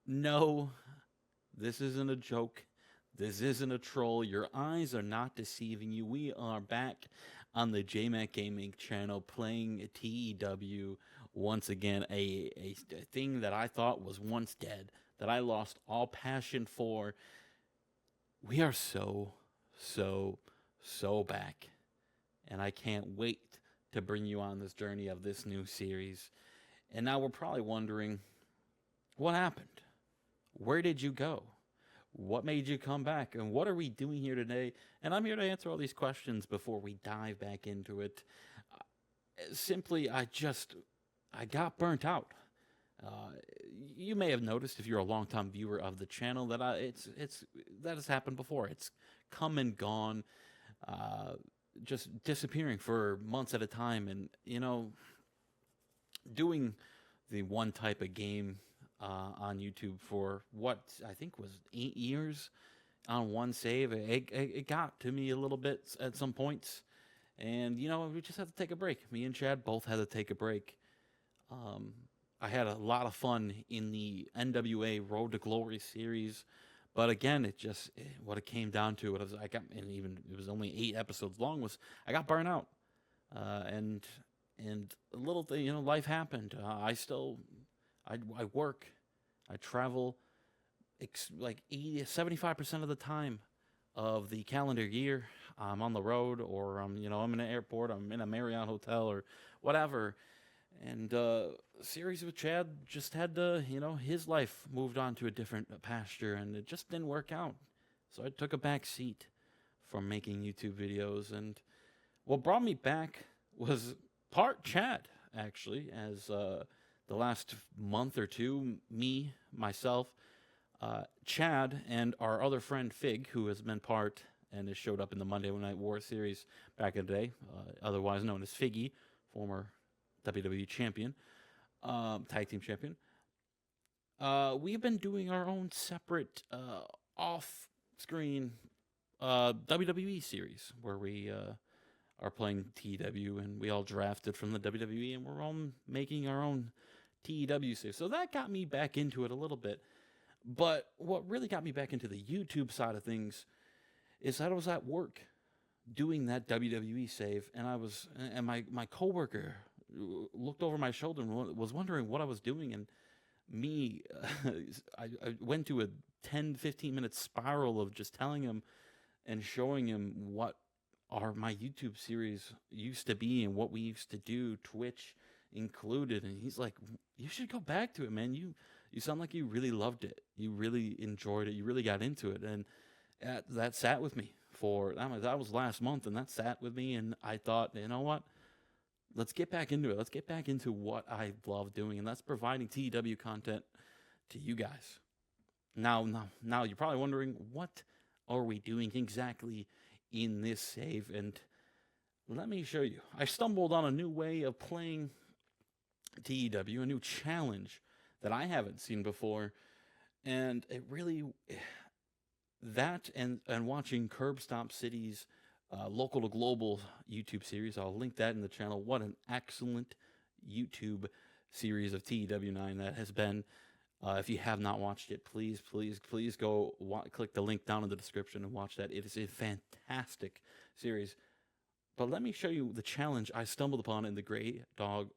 No, this isn't a joke. This isn't a troll. Your eyes are not deceiving you. We are back on the Jmack Gaming channel playing TEW once again, a thing that I thought was once dead, that I lost all passion for. We are so, so back. And I can't wait to bring you on this journey of this new series. And now we're probably wondering what happened? Where did you go? What made you come back? And what are we doing here today? And I'm here to answer all these questions before we dive back into it. Simply, I got burnt out. Uh, you may have noticed if you're a longtime viewer of the channel that it's that has happened before. It's come and gone, uh, just disappearing for months at a time, and doing the one type of game on YouTube for what I think was 8 years on one save. It got to me a little bit at some points, and we just had to take a break. Me and Chad both had to take a break. Um, I had a lot of fun in the NWA Road to Glory series, but again, what it came down to was I got, and even it was only 8 episodes long. Was I got burnt out, and a little thing, life happened. I work, I travel, like 75% of the time of the calendar year. I'm on the road, or I'm in an airport, I'm in a Marriott hotel, or whatever. And series with Chad just had to, his life moved on to a different pasture, and it just didn't work out. So I took a back seat from making YouTube videos, and what brought me back was part Chad, actually, as the last month or two, myself, Chad, and our other friend Fig, who has been part and has showed up in the Monday Night War series back in the day, otherwise known as Figgy, former WWE champion, tag team champion. We've been doing our own separate off-screen WWE series where we are playing TEW, and we all drafted from the WWE, and we're all making our own TEW series. So that got me back into it a little bit. But what really got me back into the YouTube side of things is that I was at work doing that WWE save, and my coworker looked over my shoulder and was wondering what I was doing, and me, I went to a 10-15 minute spiral of just telling him and showing him what my YouTube series used to be and what we used to do, Twitch included. And he's like, "You should go back to it, man. You sound like you really loved it. You really enjoyed it. You really got into it." And that sat with me for that was last month, and that sat with me. And I thought, you know what? Let's get back into it. Let's get back into what I love doing, and that's providing TEW content to you guys. Now, you're probably wondering, what are we doing exactly in this save? And let me show you. I stumbled on a new way of playing TEW, a new challenge that I haven't seen before, and it really that and watching Curb Stomp City's local to global YouTube series. I'll link that in the channel. What an excellent YouTube series of TEW9 that has been. If you have not watched it, please go click the link down in the description and watch that. It is a fantastic series. But let me show you the challenge I stumbled upon in the Grey Dog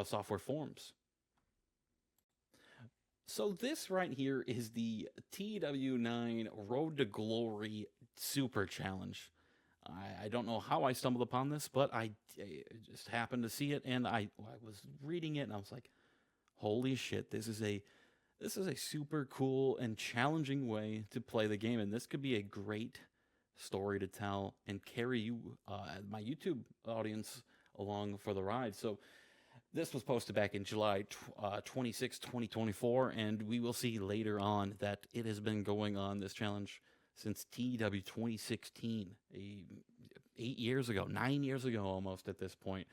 software forums. So this right here is the TEW9 Road to Glory Super Challenge. I don't know how I stumbled upon this, but I just happened to see it, and I was reading it, and I was like, "Holy shit! This is a super cool and challenging way to play the game, and this could be a great story to tell and carry you, my YouTube audience, along for the ride." So this was posted back in July 26, 2024, and we will see later on that it has been going on, this challenge, since TEW 2016, 8 years ago, 9 years ago almost at this point.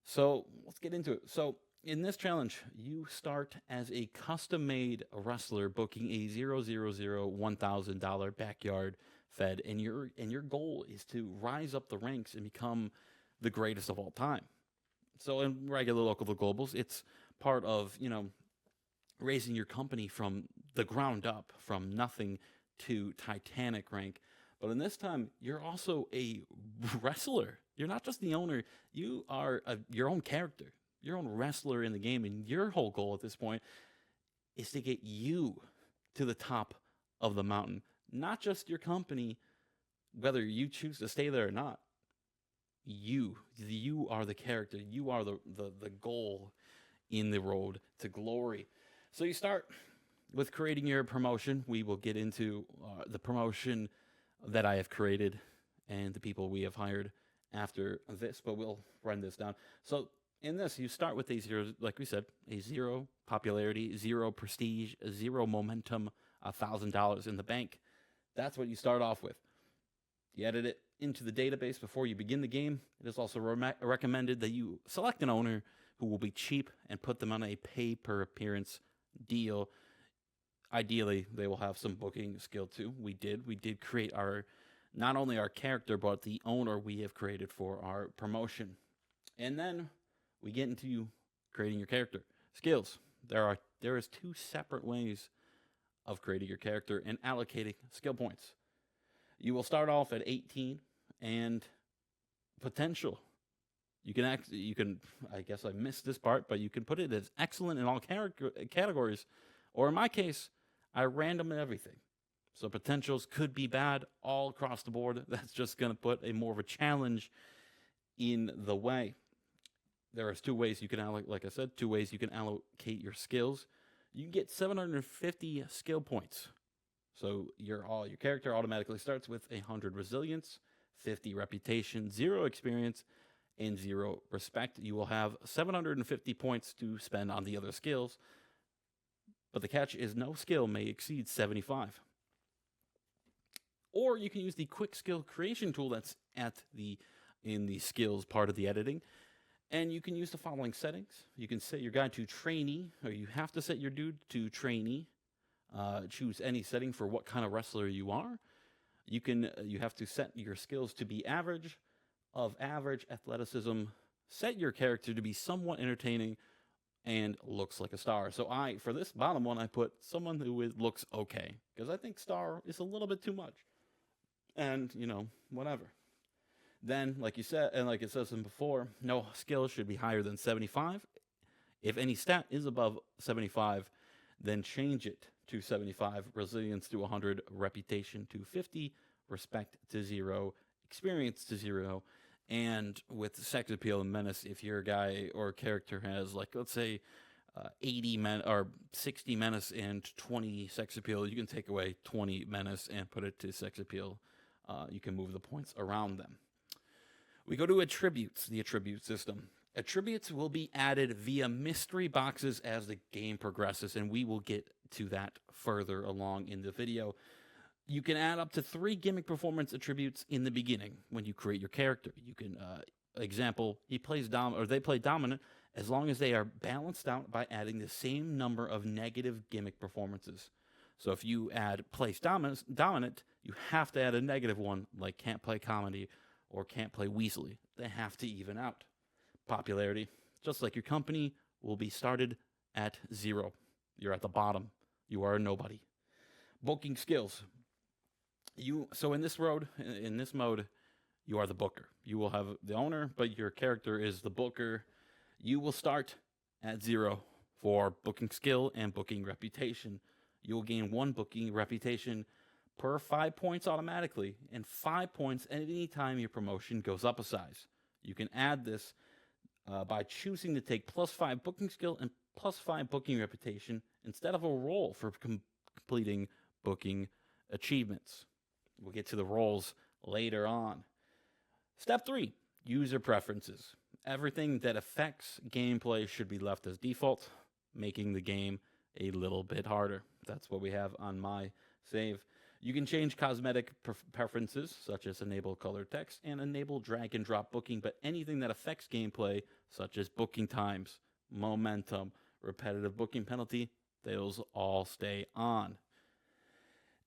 So let's get into it. So in this challenge, you start as a custom-made wrestler booking a $1,000 backyard fed, and your goal is to rise up the ranks and become the greatest of all time. So in regular local to globals, it's part of raising your company from the ground up, from nothing to Titanic rank. But in this time, you're also a wrestler. You're not just the owner, you are your own character, your own wrestler in the game. And your whole goal at this point is to get you to the top of the mountain, not just your company, whether you choose to stay there or not. You are the character. You are the goal in the road to glory. So you start with creating your promotion. We will get into the promotion that I have created and the people we have hired after this, but we'll run this down. So in this, you start with a zero, like we said, a 0 popularity, 0 prestige, 0 momentum, $1,000 in the bank. That's what you start off with. You edit it into the database before you begin the game. It is also recommended that you select an owner who will be cheap and put them on a pay-per-appearance deal. Ideally, they will have some booking skill too. We did create not only our character, but the owner we have created for our promotion. And then we get into creating your character. Skills. There is 2 separate ways of creating your character and allocating skill points. You will start off at 18 and potential. You can I guess I missed this part, but you can put it as excellent in all categories, or in my case, I random everything. So potentials could be bad all across the board. That's just going to put more of a challenge in the way. There are 2 ways you can like I said, 2 ways you can allocate your skills. You can get 750 skill points. So your character automatically starts with 100 resilience, 50 reputation, 0 experience, and 0 respect. You will have 750 points to spend on the other skills, but the catch is no skill may exceed 75. Or you can use the quick skill creation tool that's in the skills part of the editing, and you can use the following settings. You can set your guy to trainee, or you have to set your dude to trainee. Choose any setting for what kind of wrestler you are. You have to set your skills to be average, of average athleticism. Set your character to be somewhat entertaining and looks like a star. So for this bottom one, I put someone who looks okay, because I think star is a little bit too much. And, whatever. Then, like you said, and like it says before, no skill should be higher than 75. If any stat is above 75, then change it to 75, resilience to 100, reputation to 50, respect to 0, experience to 0, and with sex appeal and menace, if your guy or character has, like, let's say 60 menace and 20 sex appeal, you can take away 20 menace and put it to sex appeal. You can move the points around them. We go to attributes, the attribute system. Attributes will be added via mystery boxes as the game progresses, and we will get to that further along in the video. You can add up to 3 gimmick performance attributes in the beginning when you create your character. You can, example, they play dominant as long as they are balanced out by adding the same number of negative gimmick performances. So if you add place dominant, you have to add a negative one, like can't play comedy or can't play Weasley. They have to even out. Popularity, just like your company, will be started at 0. You're at the bottom. You are a nobody. Booking skills. So in this mode, you are the booker. You will have the owner, but your character is the booker. You will start at 0 for booking skill and booking reputation. You will gain 1 booking reputation per 5 points automatically, and 5 points at any time your promotion goes up a size. You can add this by choosing to take +5 booking skill and +5 booking reputation instead of a roll for completing booking achievements. We'll get to the roles later on. Step 3, user preferences. Everything that affects gameplay should be left as default, making the game a little bit harder. That's what we have on my save. You can change cosmetic preferences, such as enable color text and enable drag and drop booking, but anything that affects gameplay, such as booking times, momentum, repetitive booking penalty, those all stay on.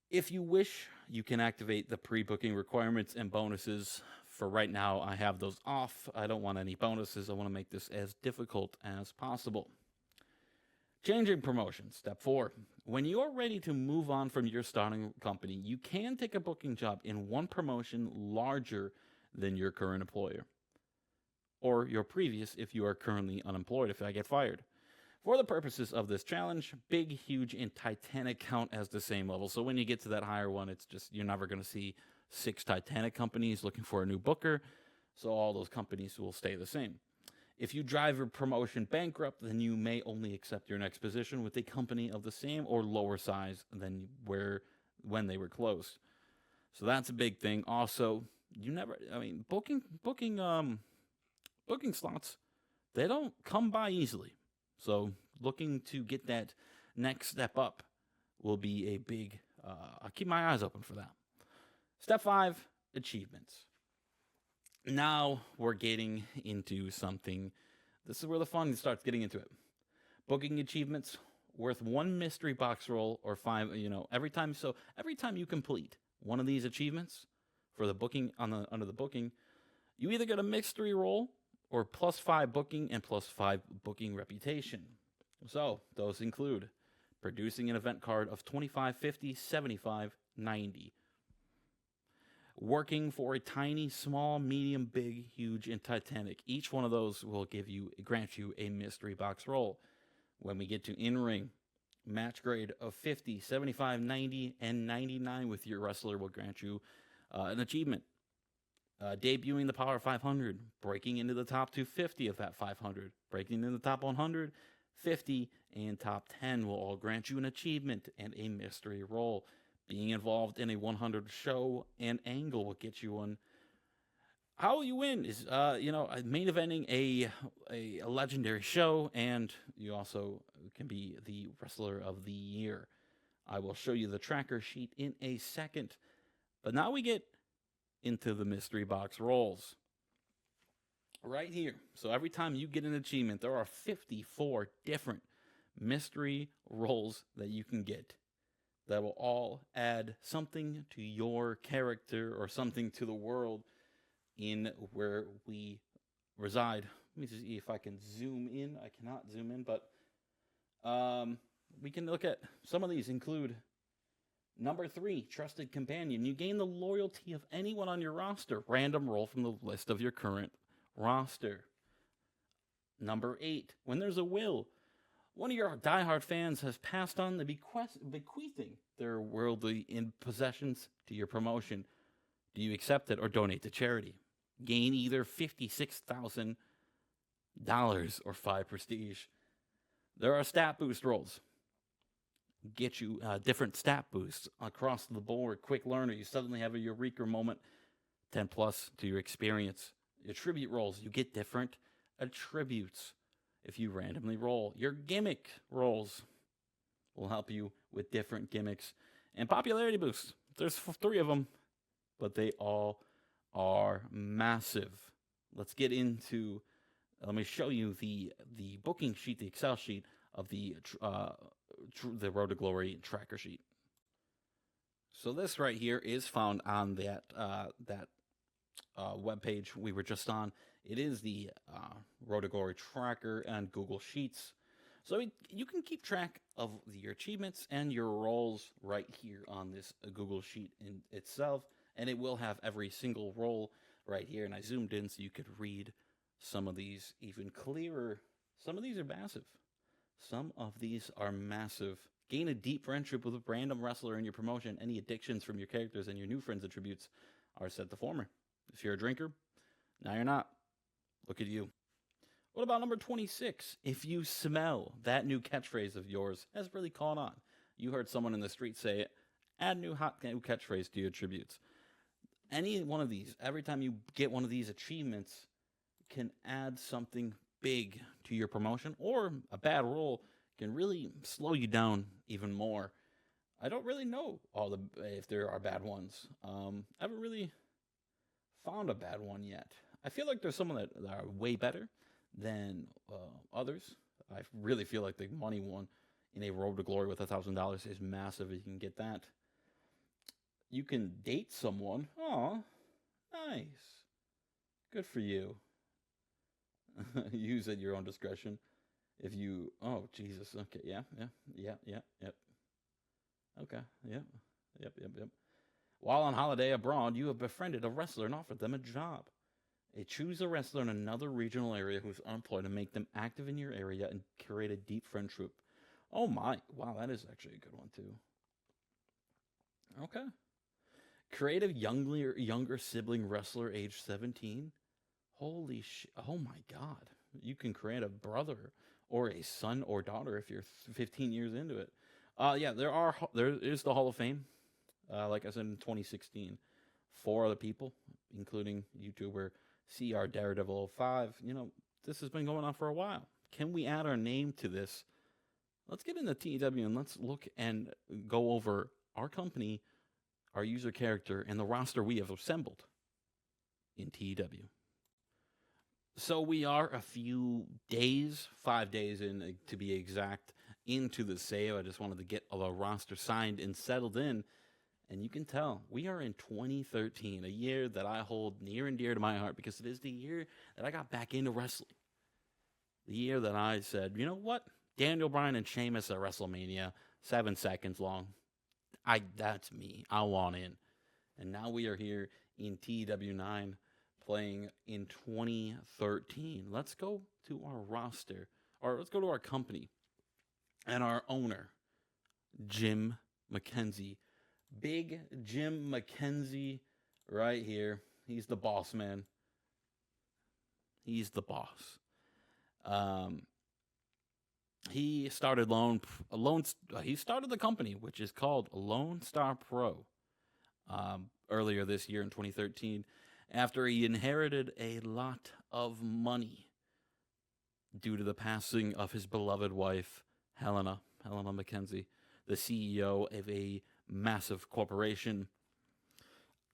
If you wish, you can activate the pre-booking requirements and bonuses. For right now, I have those off. I don't want any bonuses. I want to make this as difficult as possible. Changing promotion. Step 4. When you're ready to move on from your starting company, you can take a booking job in one promotion larger than your current employer, or your previous if you are currently unemployed if I get fired. For the purposes of this challenge, big, huge, and Titanic count as the same level. So when you get to that higher one, it's just you're never going to see 6 Titanic companies looking for a new booker. So all those companies will stay the same. If you drive your promotion bankrupt, then you may only accept your next position with a company of the same or lower size than when they were closed. So that's a big thing. Also, booking slots, they don't come by easily. So looking to get that next step up will be a big, I'll keep my eyes open for that. Step 5, achievements. Now we're getting into something. This is where the fun starts getting into it. Booking achievements worth 1 mystery box roll or 5, every time. So every time you complete one of these achievements for the booking under the booking, you either get a mystery roll or +5 booking and +5 booking reputation. So those include producing an event card of 25, 50, 75, 90. Working for a tiny, small, medium, big, huge, and Titanic. Each one of those will grant you a mystery box roll. When we get to in-ring, match grade of 50, 75, 90, and 99 with your wrestler will grant you an achievement. Debuting the Power 500, breaking into the top 250 of that 500, breaking into the top 100, 50, and top 10 will all grant you an achievement and a mystery roll. Being involved in a 100 show and angle will get you one. How you win is, main eventing a legendary show, and you also can be the wrestler of the year. I will show you the tracker sheet in a second. But now we get into the mystery box rolls. Right here. So every time you get an achievement, there are 54 different mystery rolls that you can get that will all add something to your character or something to the world in where we reside. Let me see if I can zoom in. I cannot zoom in, but we can look at some of these. Include number 3, trusted companion. You gain the loyalty of anyone on your roster. Random roll from the list of your current roster. Number 8, when there's a will. One of your diehard fans has passed on the bequeathing their worldly possessions to your promotion. Do you accept it or donate to charity? Gain either $56,000 or 5 prestige. There are stat boost rolls. Get you different stat boosts across the board. Quick learner, you suddenly have a eureka moment. 10 plus to your experience. Attribute rolls, you get different attributes if you randomly roll. Your gimmick rolls will help you with different gimmicks. And popularity boosts, there's 3 of them, but they all are massive. Let me show you the booking sheet, the Excel sheet of the Road to Glory tracker sheet. So this right here is found on that webpage we were just on. It is the Road to Glory tracker and Google Sheets. So you can keep track of your achievements and your roles right here on this Google Sheet in itself. And it will have every single role right here. And I zoomed in so you could read some of these even clearer. Some of these are massive. Gain a deep friendship with a random wrestler in your promotion. Any addictions from your characters and your new friends' attributes are set to former. If you're a drinker, now you're not. Look at you. What about number 26? If you smell, that new catchphrase of yours has really caught on. You heard someone in the street say it. Add new catchphrase to your attributes. Any one of these, every time you get one of these achievements, can add something big to your promotion, or a bad roll can really slow you down even more. I don't really know if there are bad ones. I haven't really found a bad one yet. I feel like there's some that are way better than others. I really feel like the money one in a Road to Glory with $1,000 is massive. You can get that. You can date someone. Oh, nice. Good for you. Use at your own discretion. If you, oh Jesus, okay, yeah, yeah, yeah, yeah, yep, okay, yeah, yep, yep, yep. While on holiday abroad, you have befriended a wrestler and offered them a job. Choose a wrestler in another regional area who's unemployed and make them active in your area and create a deep friendship. Oh my, wow, that is actually a good one too. Okay. Create a younger sibling wrestler age 17. Holy shit. Oh my god. You can create a brother or a son or daughter if you're 15 years into it. Yeah, there is the Hall of Fame. Like I said in 2016, four other people, including YouTuber CR Daredevil 05. This has been going on for a while. Can we add our name to this? Let's get into TEW and let's look and go over our company, our user character, and the roster we have assembled in TEW. So we are a few days, 5 days in to be exact, into the save. I just wanted to get the roster signed and settled in. And you can tell we are in 2013, a year that I hold near and dear to my heart because it is the year that I got back into wrestling. The year that I said, you know what? Daniel Bryan and Sheamus at WrestleMania, 7 seconds long. That's me. I want in. And now we are here in TW9 playing in 2013. Let's go to our roster, or let's go to our company and our owner, Jim McKenzie. Big Jim McKenzie right here. He's the boss, man. He's the boss. He started he started the company, which is called Lone Star Pro, earlier this year in 2013, after he inherited a lot of money due to the passing of his beloved wife, Helena McKenzie, the CEO of a massive corporation.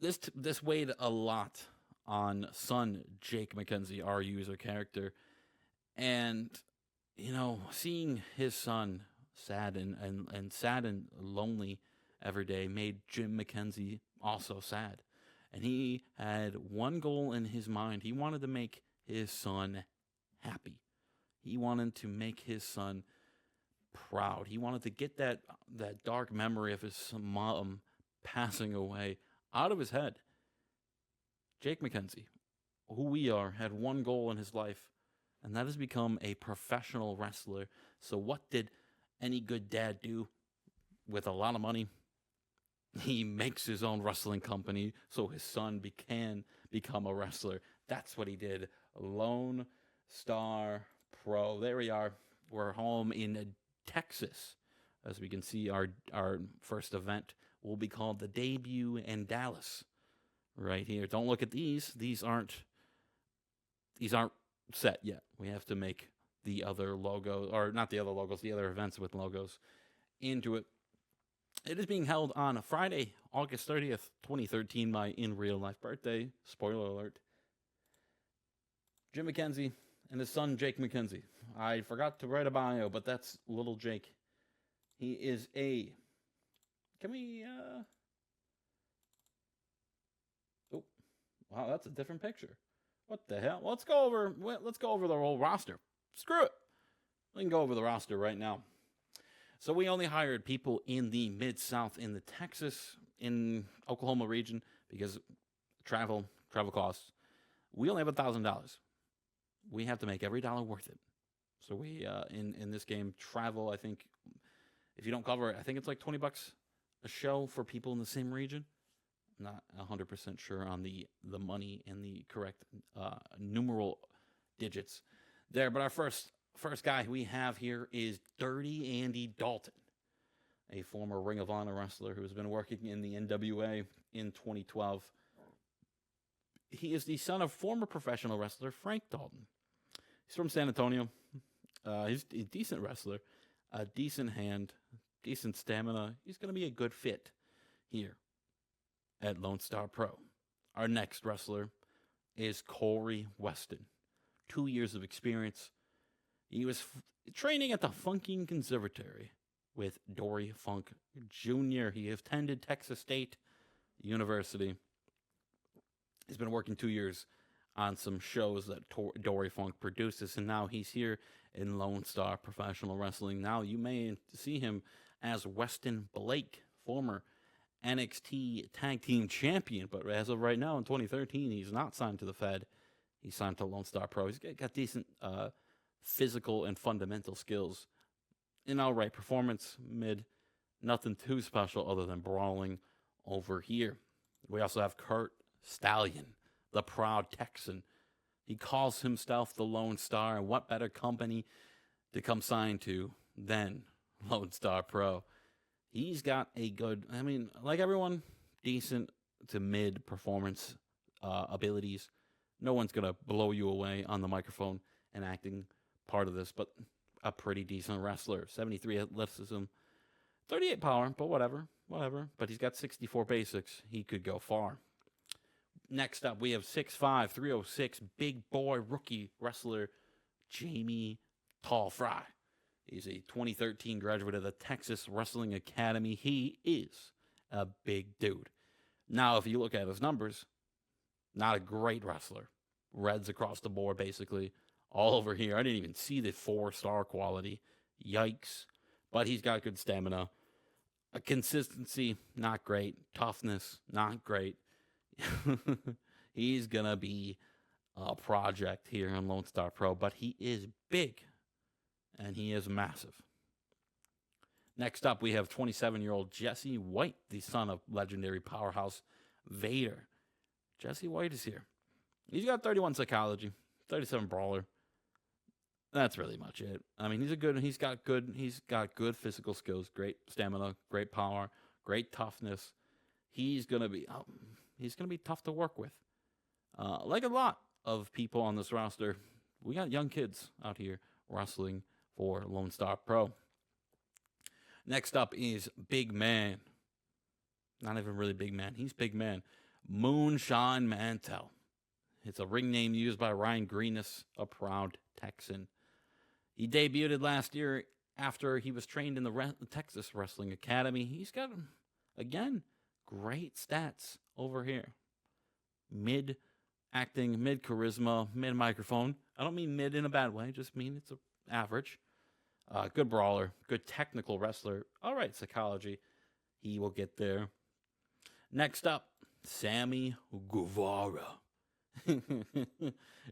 This weighed a lot on son Jake McKenzie, our user character, and seeing his son sad and sad and lonely every day made Jim McKenzie also sad. And he had one goal in his mind. He wanted to make his son happy. He wanted to make his son proud. He wanted to get that dark memory of his mom passing away out of his head. Jake McKenzie, who we are, had one goal in his life, and that is become a professional wrestler. So what did any good dad do with a lot of money? He makes his own wrestling company so his son can become a wrestler. That's what he did. Lone Star Pro. There we are. We're home in Texas. As we can see, our first event will be called the Debut in Dallas. Right here. Don't look at these. These aren't set yet. We have to make the other logos, or not the other logos, the other events with logos into it. It is being held on a Friday, August 30th, 2013, my in real life birthday. Spoiler alert. Jim McKenzie and his son Jake McKenzie. I forgot to write a bio, but that's little Jake. He is a... Can we... Oh, wow, that's a different picture. What the hell? Let's go over the whole roster. Screw it. We can go over the roster right now. So we only hired people in the Mid-South, in the Texas, in Oklahoma region, because travel costs. We only have $1,000. We have to make every dollar worth it. So we, in this game, travel, I think, if you don't cover it, I think it's like $20 a show for people in the same region. I'm not 100% sure on the money and the correct numeral digits there. But our first guy we have here is Dirty Andy Dalton, a former Ring of Honor wrestler who has been working in the NWA in 2012. He is the son of former professional wrestler Frank Dalton. He's from San Antonio. He's a decent wrestler, a decent hand, decent stamina. He's going to be a good fit here at Lone Star Pro. Our next wrestler is Corey Weston. 2 years of experience. He was training at the Funking Conservatory with Dory Funk Jr. He attended Texas State University. He's been working 2 years on some shows that Dory Funk produces, and now he's here in Lone Star Professional Wrestling. Now you may see him as Weston Blake, former NXT Tag Team Champion, but as of right now in 2013, he's not signed to the Fed. He's signed to Lone Star Pro. He's got decent physical and fundamental skills. An alright performance, mid. Nothing too special other than brawling over here. We also have Kurt Stallion, the proud Texan. He calls himself the Lone Star, and what better company to come sign to than Lone Star Pro? He's got a good, like everyone, decent to mid performance abilities. No one's going to blow you away on the microphone and acting part of this, but a pretty decent wrestler. 73 athleticism, 38 power, but whatever. But he's got 64 basics. He could go far. Next up, we have 6'5", 306, big boy rookie wrestler, Jamie Tall Fry. He's a 2013 graduate of the Texas Wrestling Academy. He is a big dude. Now, if you look at his numbers, not a great wrestler. Reds across the board, basically, all over here. I didn't even see the 4-star quality. Yikes. But he's got good stamina. A consistency, not great. Toughness, not great. He's going to be a project here in Lone Star Pro, but he is big, and he is massive. Next up, we have 27-year-old Jesse White, the son of legendary powerhouse Vader. Jesse White is here. He's got 31 psychology, 37 brawler. That's really much it. He's got good physical skills, great stamina, great power, great toughness. He's gonna be tough to work with. Like a lot of people on this roster, we got young kids out here wrestling for Lone Star Pro. Next up is Big Man. Not even really Big Man. He's Big Man. Moonshine Mantell. It's a ring name used by Ryan Greenis, a proud Texan. He debuted last year after he was trained in the Texas Wrestling Academy. He's got, again, great stats over here. Mid acting, mid charisma, mid microphone. I don't mean mid in a bad way, just mean it's average. Good brawler, good technical wrestler. All right, psychology. He will get there. Next up, Sammy Guevara.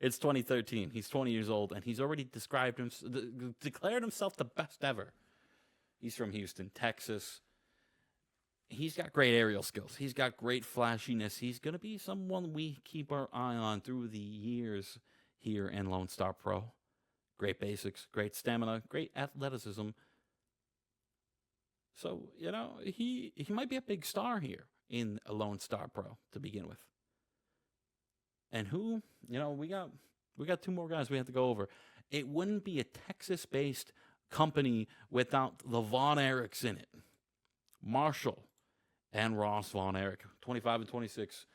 It's 2013. He's 20 years old, and he's already declared himself the best ever. He's from Houston, Texas. He's got great aerial skills. He's got great flashiness. He's going to be someone we keep our eye on through the years here in Lone Star Pro. Great basics, great stamina, great athleticism. So, he might be a big star here in a Lone Star Pro to begin with. And who, we got two more guys we have to go over. It wouldn't be a Texas-based company without the Von Erichs in it. Marshall and Ross Von Erich, 25 and 26.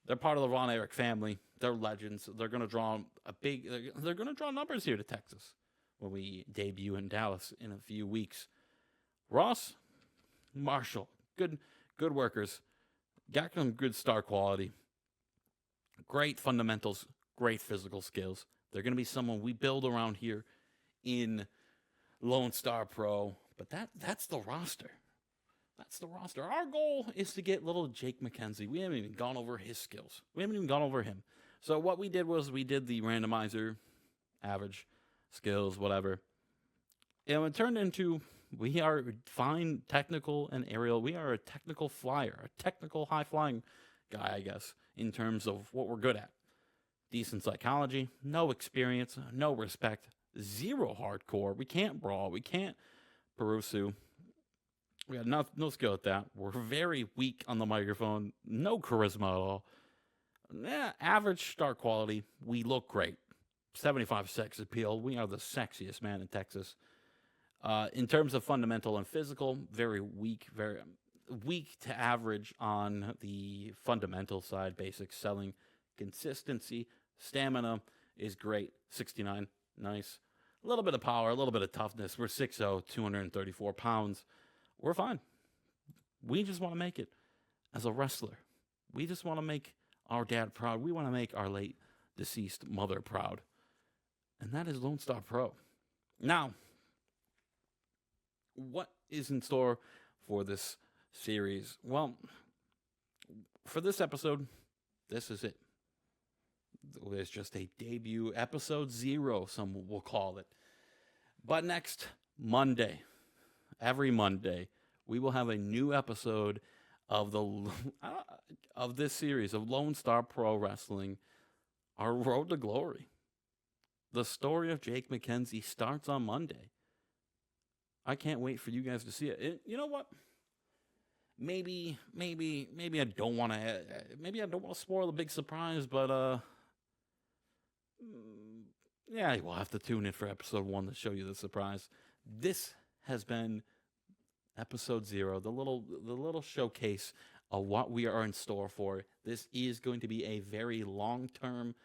They're part of the Von Erich family. They're legends. They're going to draw they're going to draw numbers here to Texas when we debut in Dallas in a few weeks. Ross, Marshall, good workers. Got some good star quality. Great fundamentals, great physical skills. They're going to be someone we build around here in Lone Star Pro. But that's the roster. That's the roster. Our goal is to get little Jake McKenzie. We haven't even gone over his skills. We haven't even gone over him. So what we did was we did the randomizer, average, skills, whatever. And it turned into, we are fine technical and aerial. We are a technical flyer, a technical high-flying guy, I guess, in terms of what we're good at. Decent psychology, no experience, no respect, zero hardcore. We can't brawl. We can't pursue. We got no skill at that. We're very weak on the microphone. No charisma at all. Average star quality. We look great. 75 sex appeal. We are the sexiest man in Texas. In terms of fundamental and physical, very weak to average on the fundamental side. Basic selling, consistency, stamina is great. 69, nice. A little bit of power, a little bit of toughness. We're 6'0", 234 pounds. We're fine. We just want to make it as a wrestler. We just want to make our dad proud. We want to make our late deceased mother proud. And that is Lone Star Pro. Now, what is in store for this series? Well, for this episode, this is it. There's just a debut, episode 0, some will call it. But next Monday, every Monday, we will have a new episode of of this series of Lone Star Pro Wrestling, our road to glory. The story of Jake McKenzie starts on Monday. I can't wait for you guys to see it. You know what? Maybe I don't want to spoil the big surprise, but yeah, we'll have to tune in for episode 1 to show you the surprise. This has been episode 0, the little showcase of what we are in store for. This is going to be a very long-term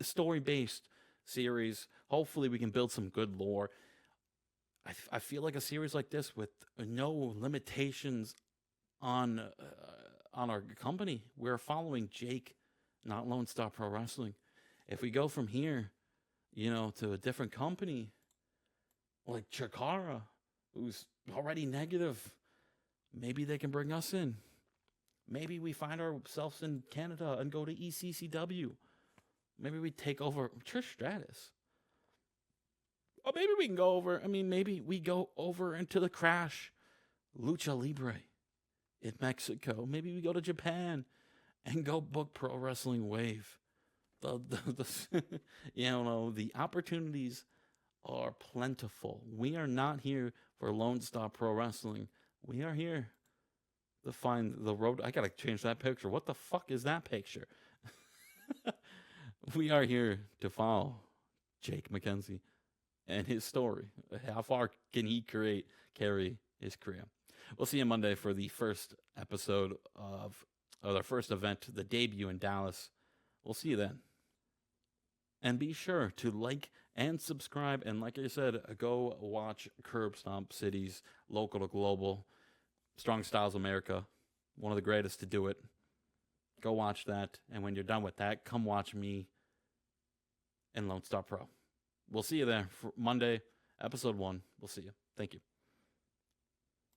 story-based series. Hopefully we can build some good lore. I feel like a series like this with no limitations on our company. We're following Jake, not Lone Star Pro Wrestling. If we go from here, to a different company like Chikara, who's already negative, maybe they can bring us in. Maybe we find ourselves in Canada and go to ECCW. Maybe we take over Trish Stratus. Or maybe we can go over, maybe we go over into the Crash Lucha Libre in Mexico. Maybe we go to Japan and go book Pro Wrestling Wave. The opportunities are plentiful. We are not here for Lone Star Pro Wrestling. We are here to find the road. I gotta change that picture. What the fuck is that picture? We are here to follow Jake McKenzie and his story. How far can he carry his career? We'll see you Monday for the first episode of the first event, the debut in Dallas. We'll see you then. And be sure to like and subscribe. And like I said, go watch Curb Stomp Cities, local to global. Strong Styles America, one of the greatest to do it. Go watch that. And when you're done with that, come watch me and Lone Star Pro. We'll see you there for Monday, episode 1. We'll see you. Thank you.